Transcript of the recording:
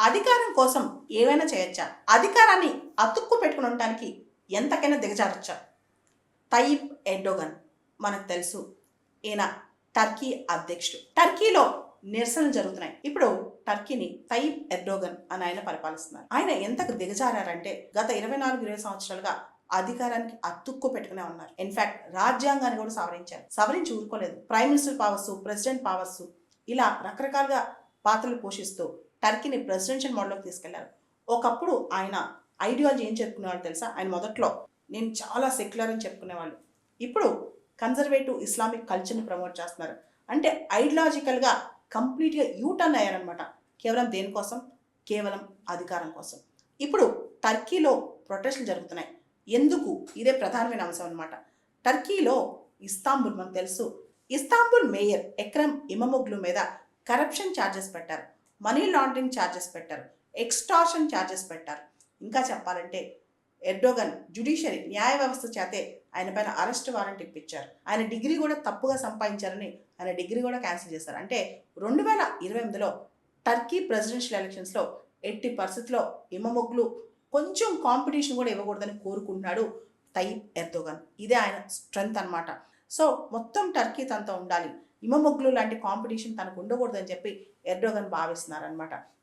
అధికారం కోసం ఏమైనా చేయొచ్చా? అధికారాన్ని అతుక్కు పెట్టుకుని ఉండటానికి ఎంతకైనా దిగజారొచ్చా? తయ్యిప్ ఎర్డోగన్ మనకు తెలుసు. ఈయన టర్కీ అధ్యక్షుడు. టర్కీలో నిరసనలు జరుగుతున్నాయి. ఇప్పుడు టర్కీని తయ్యిప్ ఎర్డోగన్ అని ఆయన పరిపాలిస్తున్నారు. ఆయన ఎంతకు దిగజారంటే గత 24-20 సంవత్సరాలుగా అధికారానికి అతుక్కు పెట్టుకునే ఉన్నారు. ఇన్ఫాక్ట్ రాజ్యాంగాన్ని కూడా సవరించి ఊరుకోలేదు. Prime minister powers, president powers, ఇలా రకరకాలుగా పాత్రలు పోషిస్తూ టర్కీని ప్రెసిడెన్షియల్ మోడ్లోకి తీసుకెళ్లారు. ఒకప్పుడు ఆయన ఐడియాలజీ ఏం చెప్పుకునేవాళ్ళు తెలుసా? ఆయన మొదట్లో నేను చాలా సెక్యులర్ అని చెప్పుకునేవాళ్ళు. ఇప్పుడు కన్జర్వేటివ్ ఇస్లామిక్ కల్చర్ని ప్రమోట్ చేస్తున్నారు. అంటే ఐడియాలజికల్గా కంప్లీట్గా యూటర్న్ అయ్యారనమాట. కేవలం దేనికోసం? కేవలం అధికారం కోసం. ఇప్పుడు టర్కీలో ప్రొటెస్టులు జరుగుతున్నాయి. ఎందుకు? ఇదే ప్రధానమైన అంశం అనమాట. టర్కీలో ఇస్తాంబుల్ మనకు తెలుసు. ఇస్తాంబుల్ మేయర్ ఎక్రమ్ ఇమమోగ్లు మీద కరప్షన్ ఛార్జెస్ పెట్టారు, మనీ లాండరింగ్ ఛార్జెస్ పెట్టారు, ఎక్స్టార్షన్ ఛార్జెస్ పెట్టారు. ఇంకా చెప్పాలంటే ఎర్డోగన్ జ్యుడిషియరీ న్యాయ వ్యవస్థ చేతే ఆయన పైన అరెస్ట్ వారెంట్ ఇప్పించారు. ఆయన డిగ్రీ కూడా తప్పుగా సంపాదించారని ఆయన డిగ్రీ కూడా క్యాన్సిల్ చేశారు. అంటే 2028లో టర్కీ ప్రెసిడెన్షియల్ ఎలక్షన్స్లో ఎట్టి పరిస్థితుల్లో ఇమమోగ్లు కొంచెం కాంపిటీషన్ కూడా ఇవ్వకూడదని కోరుకుంటున్నాడు తయ్యిప్ ఎర్దోగన్. ఇదే ఆయన స్ట్రెంగ్త్ అనమాట. సో మొత్తం టర్కీ తనతో ఉండాలి, ఇమమోగ్లు లాంటి కాంపిటీషన్ తనకు ఉండకూడదని చెప్పి ఎర్డోగన్ భావిస్తున్నారనమాట.